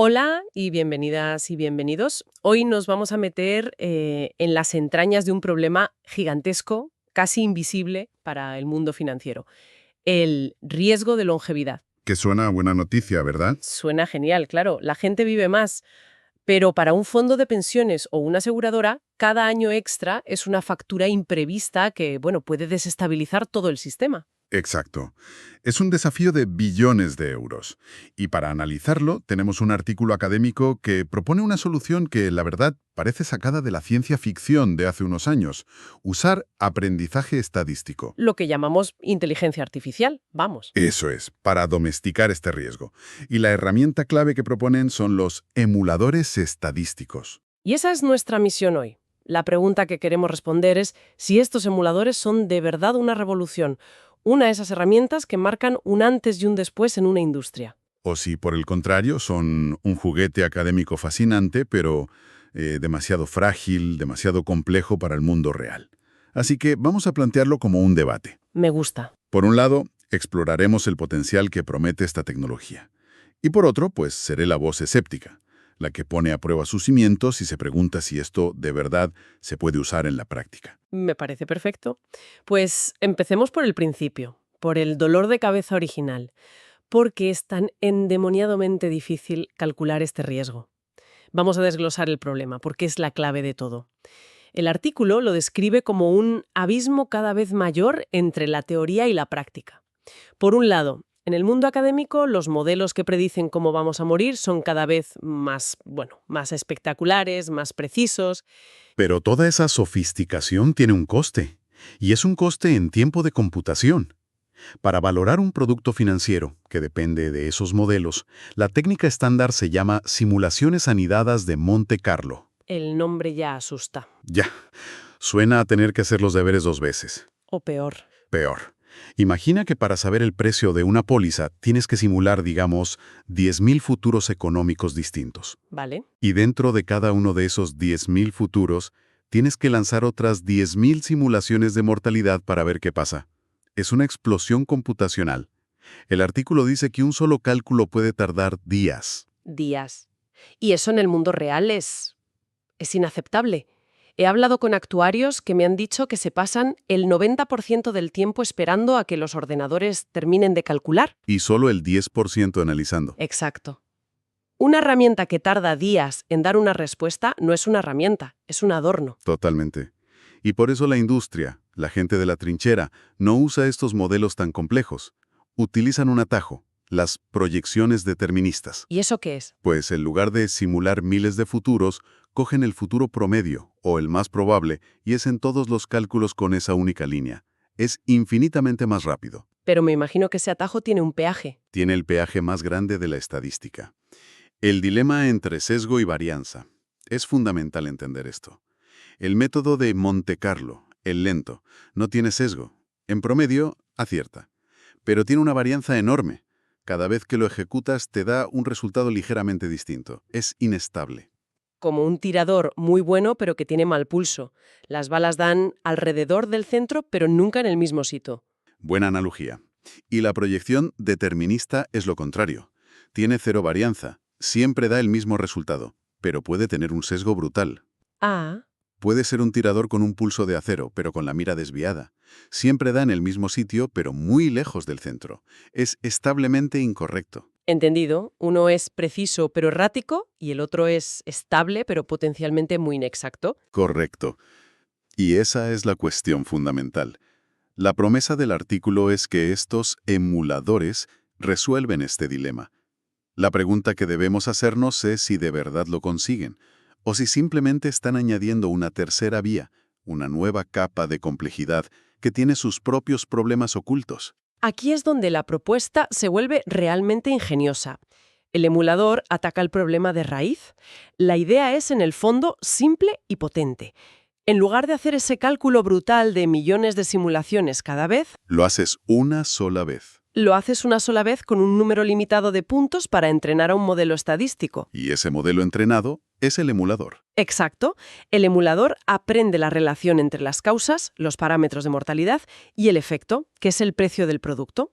Hola y bienvenidas y bienvenidos. Hoy nos vamos a meter en las entrañas de un problema gigantesco, casi invisible para el mundo financiero, el riesgo de longevidad. Que suena a buena noticia, ¿verdad? Suena genial, claro, la gente vive más, pero para un fondo de pensiones o una aseguradora, cada año extra es una factura imprevista que, bueno, puede desestabilizar todo el sistema. Exacto. Es un desafío de billones de euros. Y para analizarlo, tenemos un artículo académico que propone una solución que, la verdad, parece sacada de la ciencia ficción de hace unos años. Usar aprendizaje estadístico. Lo que llamamos inteligencia artificial, vamos. Eso es, para domesticar este riesgo. Y la herramienta clave que proponen son los emuladores estadísticos. Y esa es nuestra misión hoy. La pregunta que queremos responder es si estos emuladores son de verdad una revolución, una de esas herramientas que marcan un antes y un después en una industria. O si, por el contrario, son un juguete académico fascinante, pero demasiado frágil, demasiado complejo para el mundo real. Así que vamos a plantearlo como un debate. Me gusta. Por un lado, exploraremos el potencial que promete esta tecnología. Y por otro, pues seré la voz escéptica, la que pone a prueba sus cimientos y se pregunta si esto de verdad se puede usar en la práctica. Me parece perfecto. Pues empecemos por el principio, por el dolor de cabeza original, porque es tan endemoniadamente difícil calcular este riesgo. Vamos a desglosar el problema, porque es la clave de todo. El artículo lo describe como un abismo cada vez mayor entre la teoría y la práctica. Por un lado, en el mundo académico, los modelos que predicen cómo vamos a morir son cada vez más, más espectaculares, más precisos. Pero toda esa sofisticación tiene un coste, y es un coste en tiempo de computación. Para valorar un producto financiero, que depende de esos modelos, la técnica estándar se llama simulaciones anidadas de Monte Carlo. El nombre ya asusta. Ya, suena a tener que hacer los deberes dos veces. O peor. Peor. Imagina que para saber el precio de una póliza tienes que simular, digamos, 10.000 futuros económicos distintos. ¿Vale? Y dentro de cada uno de esos 10.000 futuros, tienes que lanzar otras 10.000 simulaciones de mortalidad para ver qué pasa. Es una explosión computacional. El artículo dice que un solo cálculo puede tardar días. Días. Y eso en el mundo real es inaceptable. He hablado con actuarios que me han dicho que se pasan el 90% del tiempo esperando a que los ordenadores terminen de calcular. Y solo el 10% analizando. Exacto. Una herramienta que tarda días en dar una respuesta no es una herramienta, es un adorno. Totalmente. Y por eso la industria, la gente de la trinchera, no usa estos modelos tan complejos. Utilizan un atajo, las proyecciones deterministas. ¿Y eso qué es? Pues en lugar de simular miles de futuros, cogen el futuro promedio, o el más probable, y hacen todos los cálculos con esa única línea. Es infinitamente más rápido. Pero me imagino que ese atajo tiene un peaje. Tiene el peaje más grande de la estadística. El dilema entre sesgo y varianza. Es fundamental entender esto. El método de Monte Carlo, el lento, no tiene sesgo. En promedio, acierta. Pero tiene una varianza enorme. Cada vez que lo ejecutas te da un resultado ligeramente distinto. Es inestable. Como un tirador muy bueno pero que tiene mal pulso. Las balas dan alrededor del centro pero nunca en el mismo sitio. Buena analogía. Y la proyección determinista es lo contrario. Tiene cero varianza. Siempre da el mismo resultado, pero puede tener un sesgo brutal. Ah, Puede ser un tirador con un pulso de acero, pero con la mira desviada. Siempre da en el mismo sitio, pero muy lejos del centro. Es establemente incorrecto. entendido. Uno es preciso pero errático y el otro es estable pero potencialmente muy inexacto. Correcto. Y esa es la cuestión fundamental. La promesa del artículo es que estos emuladores resuelven este dilema. La pregunta que debemos hacernos es si de verdad lo consiguen, o si simplemente están añadiendo una tercera vía, una nueva capa de complejidad que tiene sus propios problemas ocultos. Aquí es donde la propuesta se vuelve realmente ingeniosa. El emulador ataca el problema de raíz. La idea es, en el fondo, simple y potente. En lugar de hacer ese cálculo brutal de millones de simulaciones cada vez, Lo haces una sola vez. lo haces una sola vez con un número limitado de puntos para entrenar a un modelo estadístico. Y ese modelo entrenado es el emulador. Exacto. El emulador aprende la relación entre las causas, los parámetros de mortalidad y el efecto, que es el precio del producto.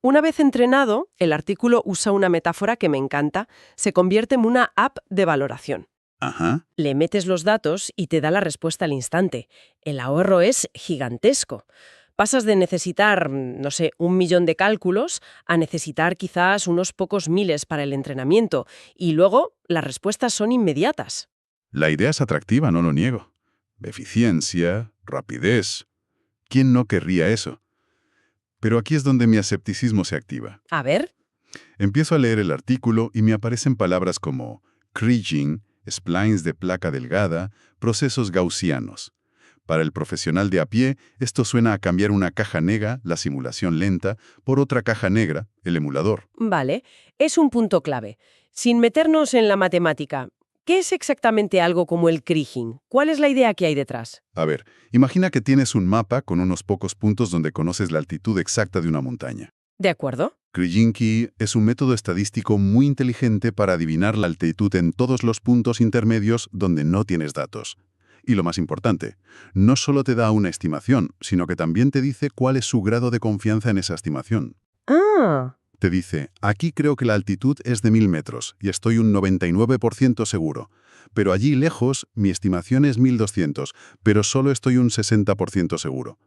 Una vez entrenado, el artículo usa una metáfora que me encanta, se convierte en una app de valoración. Ajá. Le metes los datos y te da la respuesta al instante. El ahorro es gigantesco. Pasas de necesitar, no sé, 1 millón de cálculos a necesitar quizás unos pocos miles para el entrenamiento. Y luego las respuestas son inmediatas. La idea es atractiva, no lo niego. Eficiencia, rapidez. ¿Quién no querría eso? Pero aquí es donde mi escepticismo se activa. A ver. Empiezo a leer el artículo y me aparecen palabras como kriging, splines de placa delgada, procesos gaussianos. Para el profesional de a pie, esto suena a cambiar una caja negra, la simulación lenta, por otra caja negra, el emulador. Vale, es un punto clave. Sin meternos en la matemática, ¿qué es exactamente algo como el kriging? ¿Cuál es la idea que hay detrás? A ver, imagina que tienes un mapa con unos pocos puntos donde conoces la altitud exacta de una montaña. ¿De acuerdo? Kriging es un método estadístico muy inteligente para adivinar la altitud en todos los puntos intermedios donde no tienes datos. Y lo más importante, no solo te da una estimación, sino que también te dice cuál es su grado de confianza en esa estimación. Ah, Te dice, aquí creo que la altitud es de 1000 metros y estoy un 99% seguro. Pero allí lejos, mi estimación es 1200, pero solo estoy un 60% seguro.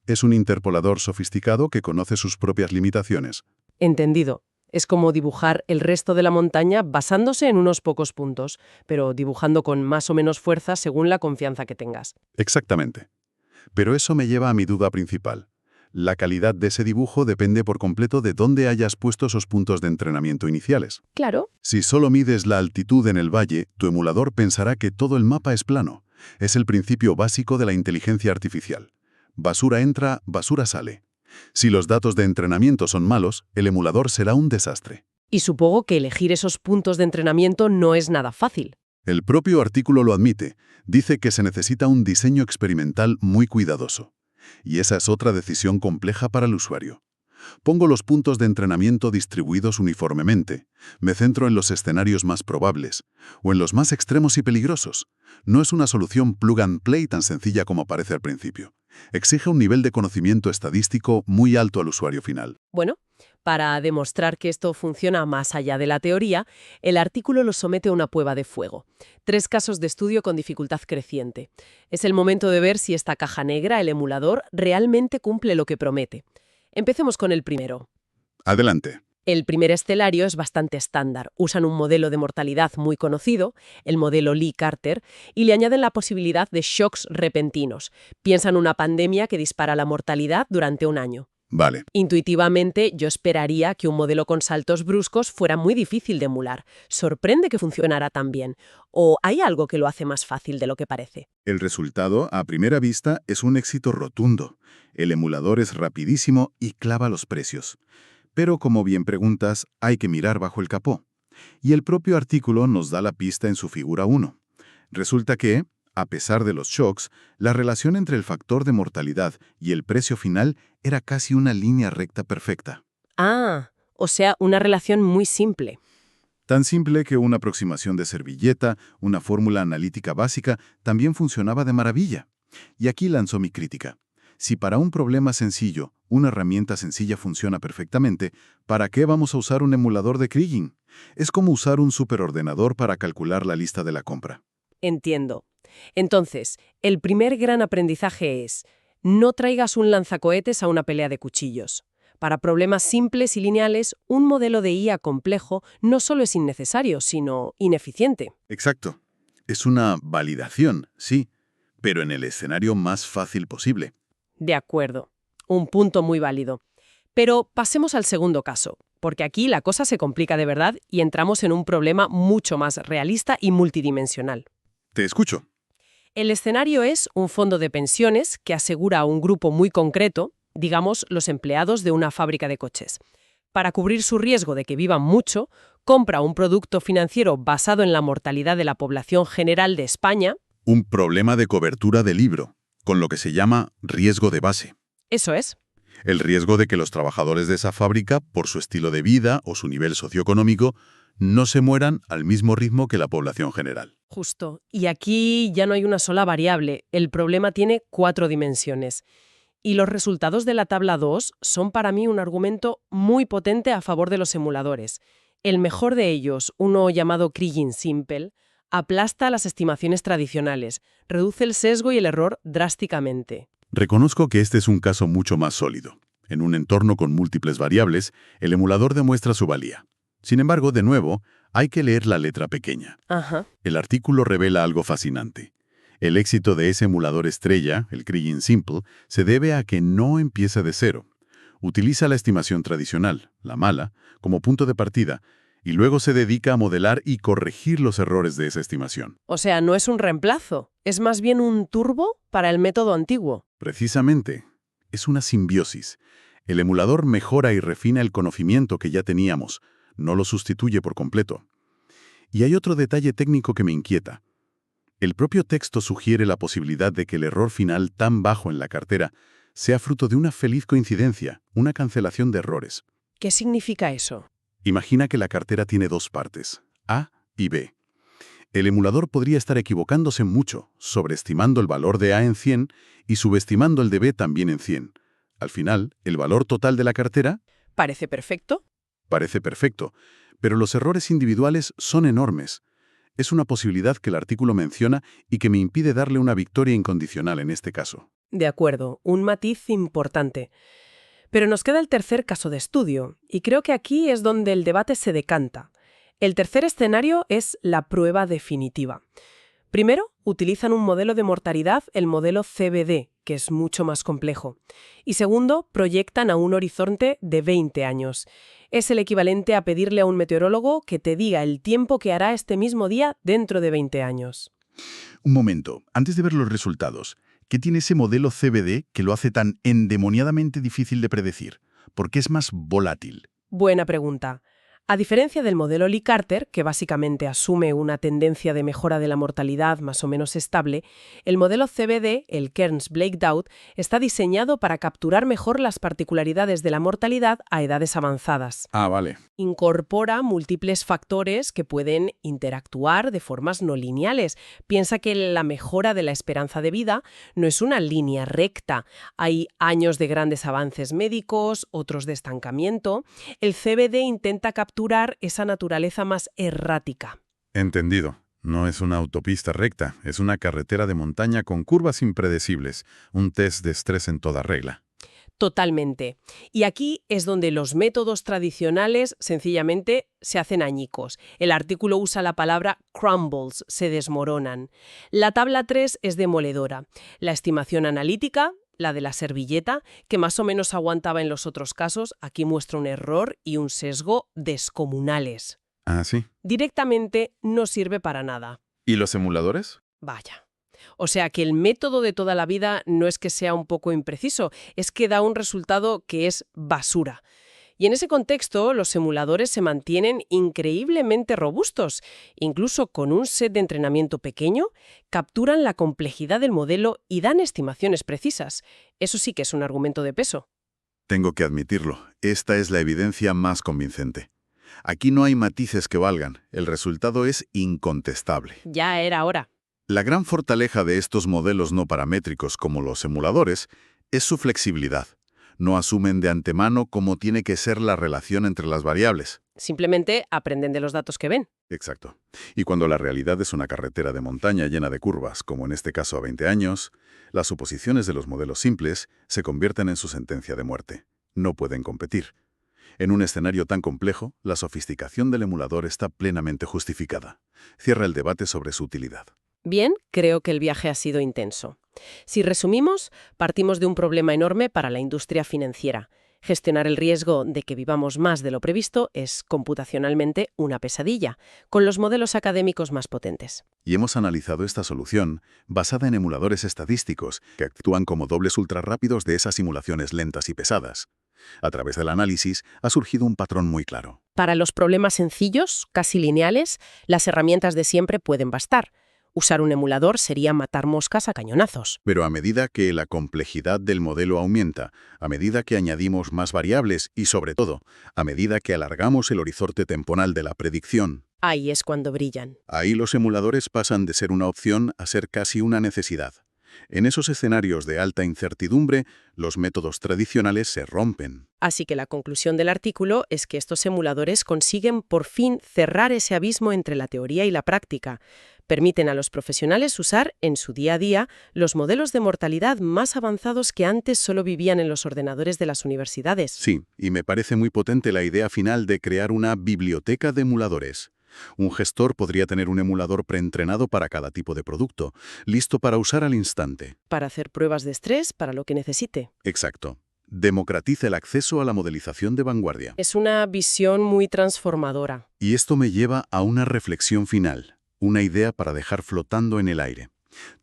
Es un interpolador sofisticado que conoce sus propias limitaciones. entendido. Es como dibujar el resto de la montaña basándose en unos pocos puntos, pero dibujando con más o menos fuerza según la confianza que tengas. Exactamente. Pero eso me lleva a mi duda principal. La calidad de ese dibujo depende por completo de dónde hayas puesto esos puntos de entrenamiento iniciales. Claro. Si solo mides la altitud en el valle, tu emulador pensará que todo el mapa es plano. Es el principio básico de la inteligencia artificial. Basura entra, basura sale. Si los datos de entrenamiento son malos, el emulador será un desastre. Y supongo que elegir esos puntos de entrenamiento no es nada fácil. El propio artículo lo admite. Dice que se necesita un diseño experimental muy cuidadoso. Y esa es otra decisión compleja para el usuario. Pongo los puntos de entrenamiento distribuidos uniformemente. Me centro en los escenarios más probables, o en los más extremos y peligrosos. No es una solución plug and play tan sencilla como parece al principio. Exige un nivel de conocimiento estadístico muy alto al usuario final. Bueno, para demostrar que esto funciona más allá de la teoría, el artículo lo somete a una prueba de fuego. 3 casos de estudio con dificultad creciente. Es el momento de ver si esta caja negra, el emulador, realmente cumple lo que promete. Empecemos con el primero. Adelante. El primer escenario es bastante estándar. Usan un modelo de mortalidad muy conocido, el modelo Lee-Carter, y le añaden la posibilidad de shocks repentinos. Piensan una pandemia que dispara la mortalidad durante un año. Vale. Intuitivamente, yo esperaría que un modelo con saltos bruscos fuera muy difícil de emular. Sorprende que funcionara tan bien. ¿O hay algo que lo hace más fácil de lo que parece? El resultado, a primera vista, es un éxito rotundo. El emulador es rapidísimo y clava los precios. Pero, como bien preguntas, hay que mirar bajo el capó. Y el propio artículo nos da la pista en su figura 1. Resulta que, a pesar de los shocks, la relación entre el factor de mortalidad y el precio final era casi una línea recta perfecta. Ah, o sea, una relación muy simple. Tan simple que una aproximación de servilleta, una fórmula analítica básica, también funcionaba de maravilla. Y aquí lanzo mi crítica. Si para un problema sencillo, una herramienta sencilla funciona perfectamente, ¿para qué vamos a usar un emulador de Kriging? Es como usar un superordenador para calcular la lista de la compra. Entiendo. Entonces, el primer gran aprendizaje es: no traigas un lanzacohetes a una pelea de cuchillos. Para problemas simples y lineales, un modelo de IA complejo no solo es innecesario, sino ineficiente. Exacto. Es una validación, sí, pero en el escenario más fácil posible. De acuerdo. Un punto muy válido. Pero pasemos al segundo caso, porque aquí la cosa se complica de verdad y entramos en un problema mucho más realista y multidimensional. Te escucho. El escenario es un fondo de pensiones que asegura a un grupo muy concreto, digamos los empleados de una fábrica de coches. Para cubrir su riesgo de que vivan mucho, compra un producto financiero basado en la mortalidad de la población general de España. Un problema de cobertura de libro, con lo que se llama riesgo de base. Eso es. El riesgo de que los trabajadores de esa fábrica, por su estilo de vida o su nivel socioeconómico, no se mueran al mismo ritmo que la población general. Justo. Y aquí ya no hay una sola variable. El problema tiene 4 dimensiones. Y los resultados de la tabla 2 son para mí un argumento muy potente a favor de los emuladores. El mejor de ellos, uno llamado Kriging Simple, aplasta las estimaciones tradicionales, reduce el sesgo y el error drásticamente. Reconozco que este es un caso mucho más sólido. En un entorno con múltiples variables, el emulador demuestra su valía. Sin embargo, de nuevo, hay que leer la letra pequeña. Ajá. El artículo revela algo fascinante. El éxito de ese emulador estrella, el Kriging Simple, se debe a que no empieza de cero. Utiliza la estimación tradicional, la mala, como punto de partida, y luego se dedica a modelar y corregir los errores de esa estimación. O sea, no es un reemplazo, es más bien un turbo para el método antiguo. Precisamente, es una simbiosis. El emulador mejora y refina el conocimiento que ya teníamos, no lo sustituye por completo. Y hay otro detalle técnico que me inquieta. El propio texto sugiere la posibilidad de que el error final tan bajo en la cartera sea fruto de una feliz coincidencia, una cancelación de errores. ¿Qué significa eso? Imagina que la cartera tiene dos partes, A y B. El emulador podría estar equivocándose mucho, sobreestimando el valor de A en 100 y subestimando el de B también en 100. Al final, el valor total de la cartera ¿Parece perfecto? parece perfecto, pero los errores individuales son enormes. Es una posibilidad que el artículo menciona y que me impide darle una victoria incondicional en este caso. De acuerdo, un matiz importante. Pero nos queda el tercer caso de estudio, y creo que aquí es donde el debate se decanta. El tercer escenario es la prueba definitiva. Primero, utilizan un modelo de mortalidad, el modelo CBD, que es mucho más complejo. Y segundo, proyectan a un horizonte de 20 años. Es el equivalente a pedirle a un meteorólogo que te diga el tiempo que hará este mismo día dentro de 20 años. Un momento, antes de ver los resultados, ¿qué tiene ese modelo CBD que lo hace tan endemoniadamente difícil de predecir? ¿Por qué es más volátil? Buena pregunta. A diferencia del modelo Lee Carter, que básicamente asume una tendencia de mejora de la mortalidad más o menos estable, el modelo CBD, el Kearns-Blake-Doubt, está diseñado para capturar mejor las particularidades de la mortalidad a edades avanzadas. Ah, vale. Incorpora múltiples factores que pueden interactuar de formas no lineales. Piensa que la mejora de la esperanza de vida no es una línea recta. Hay años de grandes avances médicos, otros de estancamiento. El CBD intenta capturar esa naturaleza más errática. Entendido. No es una autopista recta, es una carretera de montaña con curvas impredecibles, un test de estrés en toda regla. Totalmente. Y aquí es donde los métodos tradicionales sencillamente se hacen añicos. El artículo usa la palabra crumbles, se desmoronan. La tabla 3 es demoledora. La estimación analítica, la de la servilleta, que más o menos aguantaba en los otros casos, aquí muestra un error y un sesgo descomunales. Ah, sí. Directamente no sirve para nada. ¿Y los emuladores? Vaya. O sea que el método de toda la vida no es que sea un poco impreciso, es que da un resultado que es basura. Y en ese contexto, los emuladores se mantienen increíblemente robustos. Incluso con un set de entrenamiento pequeño, capturan la complejidad del modelo y dan estimaciones precisas. Eso sí que es un argumento de peso. Tengo que admitirlo, esta es la evidencia más convincente. Aquí no hay matices que valgan, el resultado es incontestable. Ya era hora. La gran fortaleza de estos modelos no paramétricos como los emuladores es su flexibilidad. No asumen de antemano cómo tiene que ser la relación entre las variables. Simplemente aprenden de los datos que ven. Exacto. Y cuando la realidad es una carretera de montaña llena de curvas, como en este caso a 20 años, las suposiciones de los modelos simples se convierten en su sentencia de muerte. No pueden competir. En un escenario tan complejo, la sofisticación del emulador está plenamente justificada. Cierra el debate sobre su utilidad. Bien, creo que el viaje ha sido intenso. Si resumimos, partimos de un problema enorme para la industria financiera. Gestionar el riesgo de que vivamos más de lo previsto es computacionalmente una pesadilla, con los modelos académicos más potentes. Y hemos analizado esta solución basada en emuladores estadísticos que actúan como dobles ultrarrápidos de esas simulaciones lentas y pesadas. A través del análisis ha surgido un patrón muy claro. Para los problemas sencillos, casi lineales, las herramientas de siempre pueden bastar. Usar un emulador sería matar moscas a cañonazos. Pero a medida que la complejidad del modelo aumenta, a medida que añadimos más variables y, sobre todo, a medida que alargamos el horizonte temporal de la predicción, Ahí es cuando brillan. ahí los emuladores pasan de ser una opción a ser casi una necesidad. En esos escenarios de alta incertidumbre, los métodos tradicionales se rompen. Así que la conclusión del artículo es que estos emuladores consiguen por fin cerrar ese abismo entre la teoría y la práctica. Permiten a los profesionales usar en su día a día los modelos de mortalidad más avanzados que antes solo vivían en los ordenadores de las universidades. Sí, y me parece muy potente la idea final de crear una biblioteca de emuladores. Un gestor podría tener un emulador preentrenado para cada tipo de producto, listo para usar al instante. Para hacer pruebas de estrés, para lo que necesite. Exacto. Democratiza el acceso a la modelización de vanguardia. Es una visión muy transformadora. Y esto me lleva a una reflexión final, una idea para dejar flotando en el aire.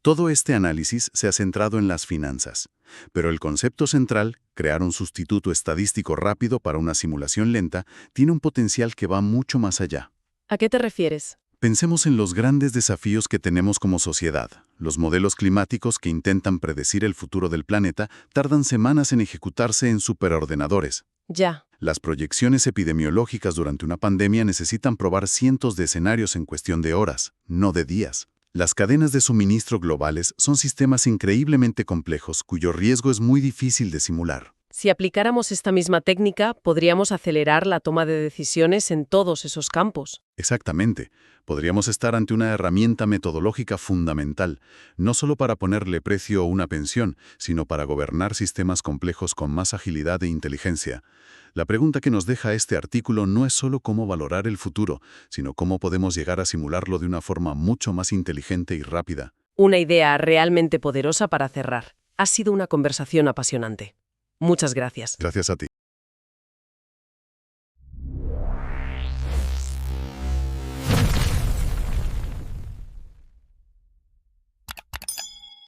Todo este análisis se ha centrado en las finanzas, pero el concepto central, crear un sustituto estadístico rápido para una simulación lenta, tiene un potencial que va mucho más allá. ¿A qué te refieres? Pensemos en los grandes desafíos que tenemos como sociedad. Los modelos climáticos que intentan predecir el futuro del planeta tardan semanas en ejecutarse en superordenadores. Ya. Las proyecciones epidemiológicas durante una pandemia necesitan probar cientos de escenarios en cuestión de horas, no de días. Las cadenas de suministro globales son sistemas increíblemente complejos cuyo riesgo es muy difícil de simular. Si aplicáramos esta misma técnica, podríamos acelerar la toma de decisiones en todos esos campos. Exactamente. Podríamos estar ante una herramienta metodológica fundamental, no solo para ponerle precio a una pensión, sino para gobernar sistemas complejos con más agilidad e inteligencia. La pregunta que nos deja este artículo no es solo cómo valorar el futuro, sino cómo podemos llegar a simularlo de una forma mucho más inteligente y rápida. Una idea realmente poderosa para cerrar. Ha sido una conversación apasionante. Muchas gracias. Gracias a ti.